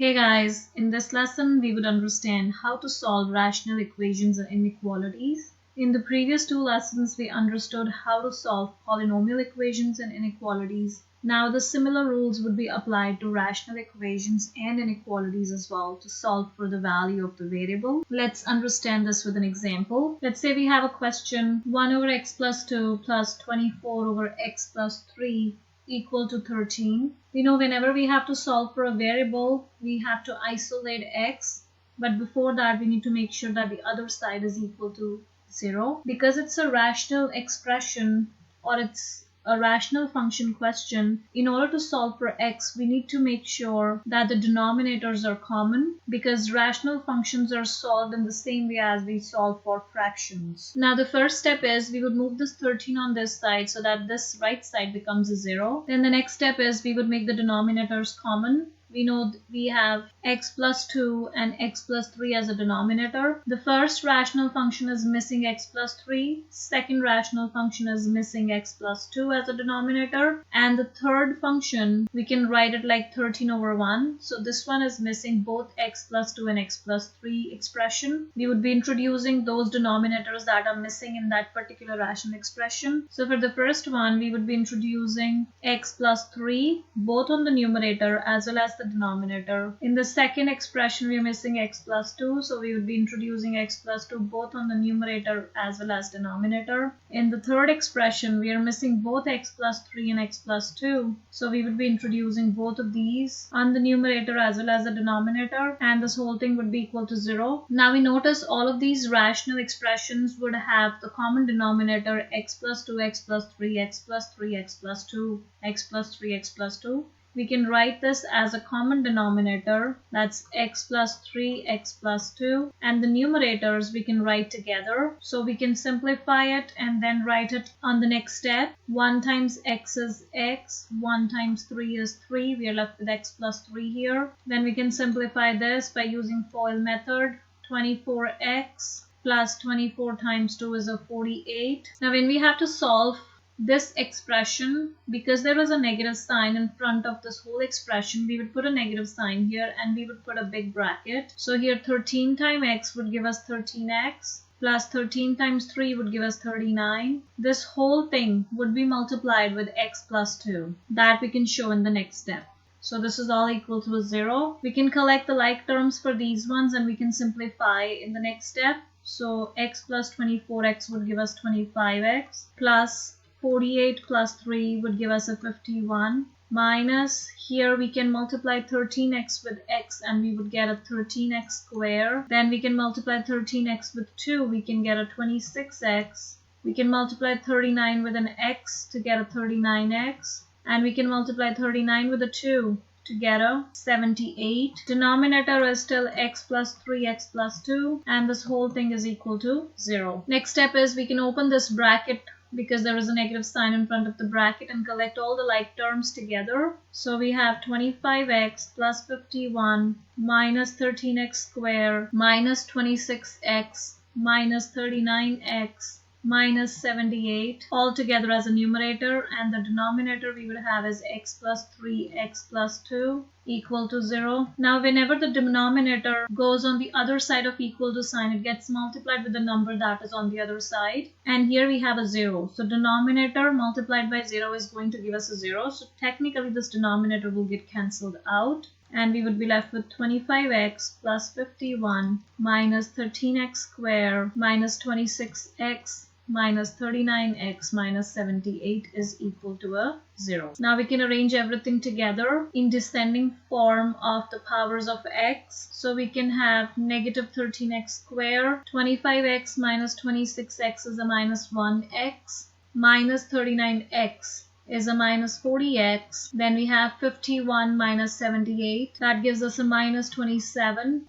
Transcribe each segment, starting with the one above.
Hey guys, in this lesson we would understand how to solve rational equations and inequalities. In the previous two lessons we understood how to solve polynomial equations and inequalities. Now the similar rules would be applied to rational equations and inequalities as well to solve for the value of the variable. Let's understand this with an example. Let's say we have a question 1 over x plus 2 plus 24 over x plus 3 equal to 13. We know whenever we have to solve for a variable, we have to isolate x, but before that we need to make sure that the other side is equal to 0. Because it's a rational expression or it's a rational function question, in order to solve for x, we need to make sure that the denominators are common because rational functions are solved in the same way as we solve for fractions. Now the first step is we would move this 13 on this side so that this right side becomes a 0. Then the next step is we would make the denominators common. We know we have x plus 2 and x plus 3 as a denominator. The first rational function is missing x plus 3. Second rational function is missing x plus 2 as a denominator. And the third function, we can write it like 13 over 1. So this one is missing both x plus 2 and x plus 3 expression. We would be introducing those denominators that are missing in that particular rational expression. So for the first one, we would be introducing x plus 3 both on the numerator as well as the denominator. In the second expression, we are missing x plus 2, so we would be introducing x plus 2 both on the numerator as well as denominator. In the third expression, we are missing both x plus 3 and x plus 2, so we would be introducing both of these on the numerator as well as the denominator, and this whole thing would be equal to 0. Now we notice all of these rational expressions would have the common denominator x plus 2, x plus 3, x plus 3, x plus 2, x plus 3, x plus 2. We can write this as a common denominator, that's x plus 3, x plus 2, and the numerators we can write together. So we can simplify it and then write it on the next step. 1 times x is x, 1 times 3 is 3, we are left with x plus 3 here. Then we can simplify this by using FOIL method. 24x plus 24 times 2 is a 48. Now when we have to solve this expression, because there was a negative sign in front of this whole expression, we would put a negative sign here and we would put a big bracket. So here 13 times x would give us 13x plus 13 times 3 would give us 39. This whole thing would be multiplied with x plus 2. That we can show in the next step. So this is all equal to a 0. We can collect the like terms for these ones and we can simplify in the next step. So x plus 24x would give us 25x plus 48 plus 3 would give us a 51 minus, here we can multiply 13x with x and we would get a 13x square. Then we can multiply 13x with 2, we can get a 26x. We can multiply 39 with an x to get a 39x. And we can multiply 39 with a 2 to get a 78. Denominator is still x plus 3, x plus 2, and this whole thing is equal to 0. Next step is we can open this bracket because there is a negative sign in front of the bracket and collect all the like terms together. So we have 25x plus 51 minus 13x squared minus 26x minus 39x minus 78 all together as a numerator, and the denominator we would have is x plus 3, x plus 2 equal to 0. Now whenever the denominator goes on the other side of equal to sign, it gets multiplied with the number that is on the other side, and here we have a 0. So denominator multiplied by 0 is going to give us a 0. So technically this denominator will get cancelled out, and we would be left with 25x plus 51 minus 13x squared minus 26x minus 39x minus 78 is equal to a 0. Now we can arrange everything together in descending form of the powers of x. So we can have negative 13x squared, 25x minus 26x is a minus 1x, minus 39x is a minus 40x. Then we have 51 minus 78. That gives us a minus 27.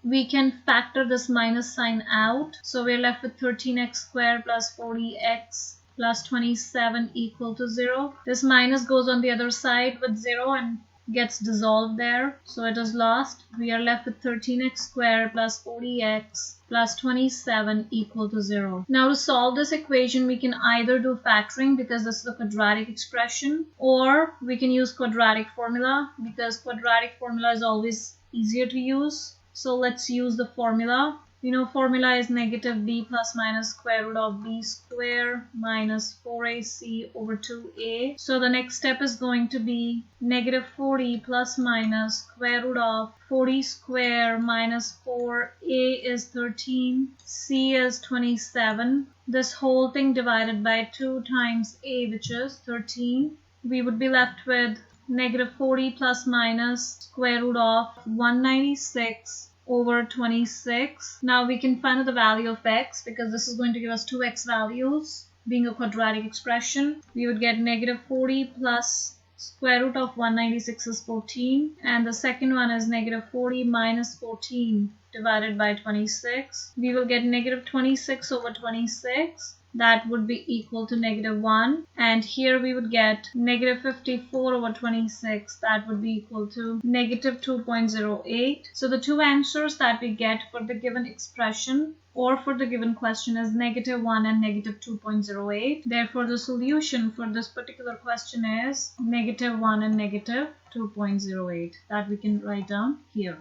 We can factor this minus sign out. So we're left with 13x squared plus 40x plus 27 equal to 0. This minus goes on the other side with 0 and gets dissolved there. So it is lost. We are left with 13x squared plus 40x plus 27 equal to 0. Now to solve this equation, we can either do factoring because this is a quadratic expression, or we can use quadratic formula because quadratic formula is always easier to use. So let's use the formula. We know formula is negative b plus minus square root of b square minus 4ac over 2a. So the next step is going to be negative 40 plus minus square root of 40 square minus 4a is 13, c is 27. This whole thing divided by 2 times a, which is 13. We would be left with negative 40 plus minus square root of 196 over 26. Now we can find out the value of x because this is going to give us 2x values. Being a quadratic expression, we would get negative 40 plus square root of 196 is 14, and the second one is negative 40 minus 14 divided by 26. We will get negative 26 over 26. That would be equal to negative 1, and here we would get negative 54 over 26. That would be equal to negative 2.08. So the two answers that we get for the given expression or for the given question is negative 1 and negative 2.08. Therefore, the solution for this particular question is negative 1 and negative 2.08. That we can write down here.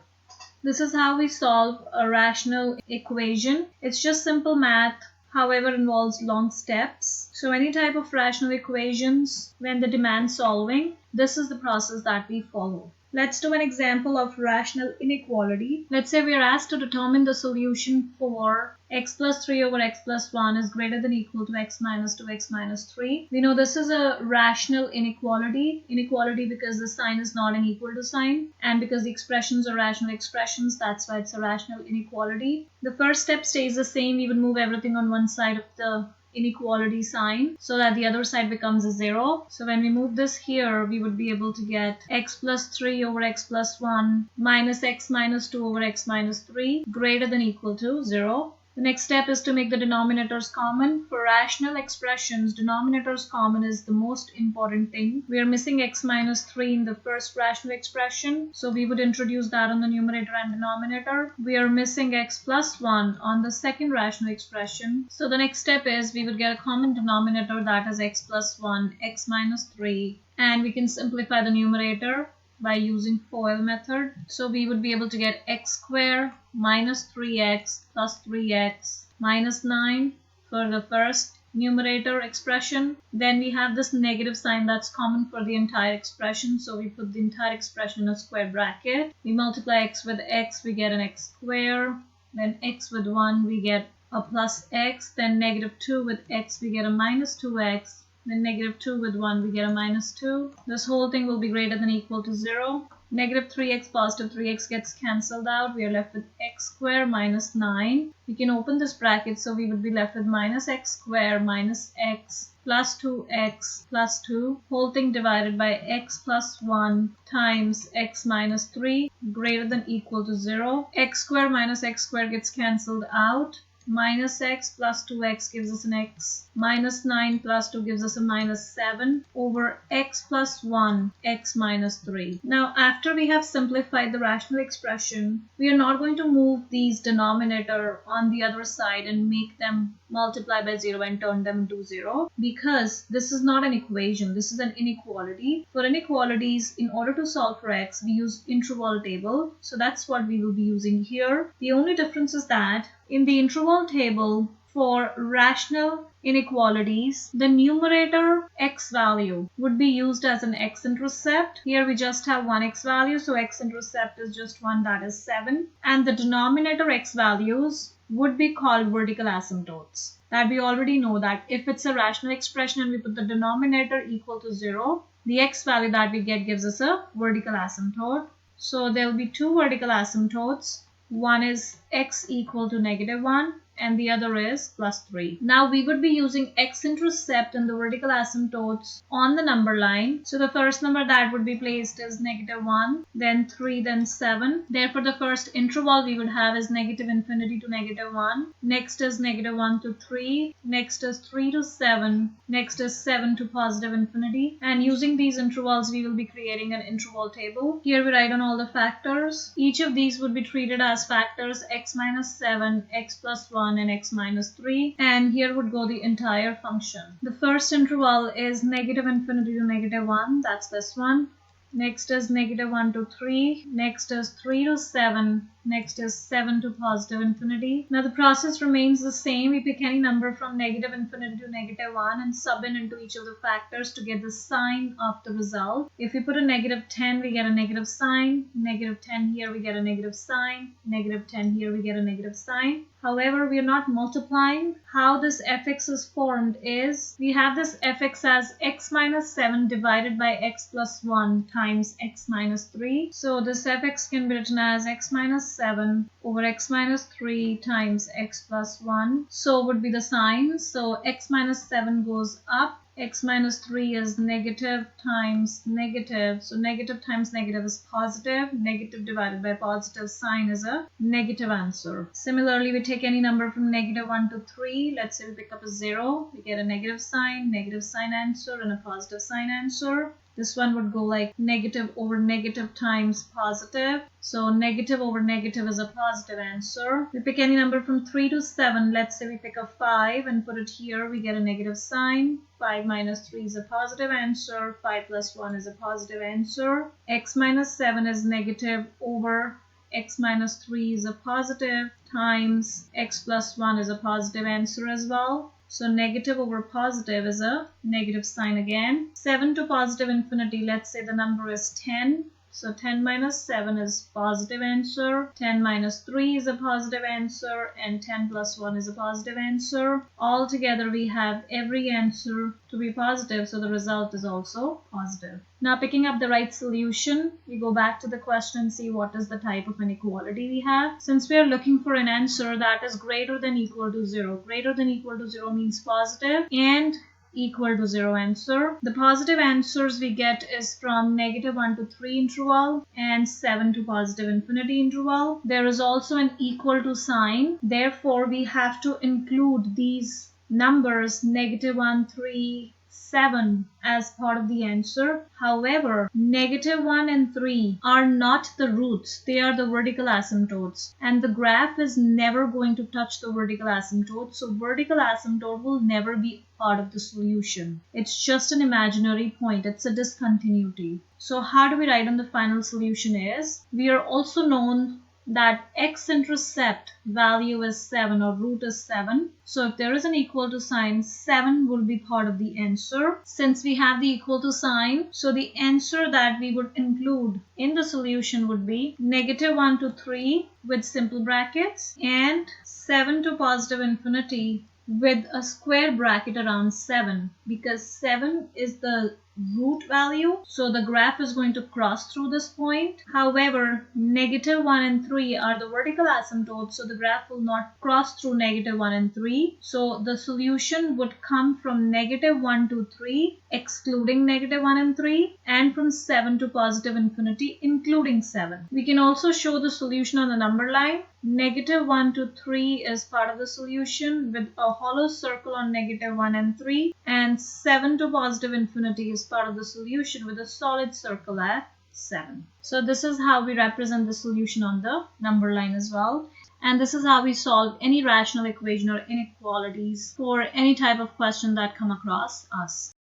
This is how we solve a rational equation. It's just simple math, however involves long steps. So any type of rational equations, when they demand solving, this is the process that we follow. Let's do an example of rational inequality. Let's say we are asked to determine the solution for x plus 3 over x plus 1 is greater than or equal to x minus 2x minus 3. We know this is a rational inequality. Inequality because the sign is not an equal to sign, and because the expressions are rational expressions, that's why it's a rational inequality. The first step stays the same. We would move everything on one side of the inequality sign so that the other side becomes a 0. So when we move this here, we would be able to get x plus 3 over x plus 1 minus x minus 2 over x minus 3 greater than or equal to 0. The next step is to make the denominators common. For rational expressions, denominators common is the most important thing. We are missing x minus 3 in the first rational expression, so we would introduce that on the numerator and denominator. We are missing x plus 1 on the second rational expression. So the next step is we would get a common denominator, that is x plus 1, x minus 3, and we can simplify the numerator by using FOIL method. So we would be able to get x squared minus 3x plus 3x minus 9 for the first numerator expression. Then we have this negative sign that's common for the entire expression, so we put the entire expression in a square bracket. We multiply x with x, we get an x squared. Then x with 1, we get a plus x. Then negative 2 with x, we get a minus 2x. Then negative 2 with 1, we get a minus 2. This whole thing will be greater than or equal to 0. Negative 3x, positive 3x gets cancelled out. We are left with x squared minus 9. We can open this bracket, so we would be left with minus x squared minus x plus 2x plus 2. Whole thing divided by x plus 1 times x minus 3 greater than or equal to 0. X squared minus x squared gets cancelled out. Minus x plus 2x gives us an x. Minus 9 plus 2 gives us a minus 7 over x plus 1, x minus 3. Now, after we have simplified the rational expression, we are not going to move these denominator on the other side and make them multiply by 0 and turn them into 0, because this is not an equation, this is an inequality. For inequalities, in order to solve for x, we use interval table. So that's what we will be using here. The only difference is that in the interval table, for rational inequalities, the numerator x value would be used as an x-intercept. Here we just have one x value, so x-intercept is just 1, that is 7. And the denominator x values would be called vertical asymptotes. That we already know that if it's a rational expression and we put the denominator equal to 0, the x value that we get gives us a vertical asymptote. So there will be two vertical asymptotes. One is x equal to negative 1 and the other is plus 3. Now we would be using x-intercept and the vertical asymptotes on the number line. So the first number that would be placed is -1, then 3, then 7. Therefore the first interval we would have is -infinity to -1. Next is -1 to 3. Next is 3 to 7. Next is 7 to positive infinity. And using these intervals we will be creating an interval table. Here we write on all the factors. Each of these would be treated as factors x minus 7, x plus 1 and x minus 3, and here would go the entire function. The first interval is -infinity to -1, that's this one. Next is -1 to 3. Next is 3 to 7. Next is 7 to positive infinity. Now the process remains the same. We pick any number from -infinity to -1 and sub in into each of the factors to get the sign of the result. If we put a -10, we get a negative sign. -10 here, we get a negative sign. -10 here, we get a negative sign. However, we are not multiplying. How this fx is formed is we have this fx as x minus 7 divided by x plus 1 times x minus 3. So this fx can be written as x minus 7 over x minus 3 times x plus 1. So would be the sign. So x minus 7 goes up. X minus 3 is negative times negative. So negative times negative is positive. Negative divided by positive sign is a negative answer. Similarly, we take any number from -1 to 3. Let's say we pick up a 0. We get a negative sign answer, and a positive sign answer. This one would go like negative over negative times positive. So negative over negative is a positive answer. We pick any number from 3 to 7. Let's say we pick a 5 and put it here. We get a negative sign. 5 minus 3 is a positive answer. 5 plus 1 is a positive answer. X minus 7 is negative over x minus 3 is a positive times x plus 1 is a positive answer as well. So negative over positive is a negative sign again. 7 to positive infinity, let's say the number is 10. So 10 minus 7 is positive answer, 10 minus 3 is a positive answer, and 10 plus 1 is a positive answer. Altogether we have every answer to be positive, so the result is also positive. Now picking up the right solution, we go back to the question and see what is the type of inequality we have. Since we are looking for an answer that is greater than equal to 0, greater than equal to 0 means positive and equal to 0 answer. The positive answers we get is from -1 to 3 interval and 7 to positive infinity interval. There is also an equal to sign. Therefore, we have to include these numbers -1, 3, 7 as part of the answer. However, -1 and 3 are not the roots. They are the vertical asymptotes. And the graph is never going to touch the vertical asymptote. So vertical asymptote will never be part of the solution. It's just an imaginary point. It's a discontinuity. So how do we write on the final solution is, we are also known that x-intercept value is 7 or root is 7. So if there is an equal to sign, 7 will be part of the answer. Since we have the equal to sign, so the answer that we would include in the solution would be -1 to 3 with simple brackets and 7 to positive infinity with a square bracket around 7, because 7 is the root value, so the graph is going to cross through this point. However, -1 and 3 are the vertical asymptotes, so the graph will not cross through -1 and 3. So the solution would come from -1 to 3 excluding -1 and 3, and from 7 to positive infinity including 7. We can also show the solution on the number line. -1 to 3 is part of the solution with a hollow circle on -1 and 3, and 7 to positive infinity is part of the solution with a solid circle at 7. So this is how we represent the solution on the number line as well. And this is how we solve any rational equation or inequalities for any type of question that come across us.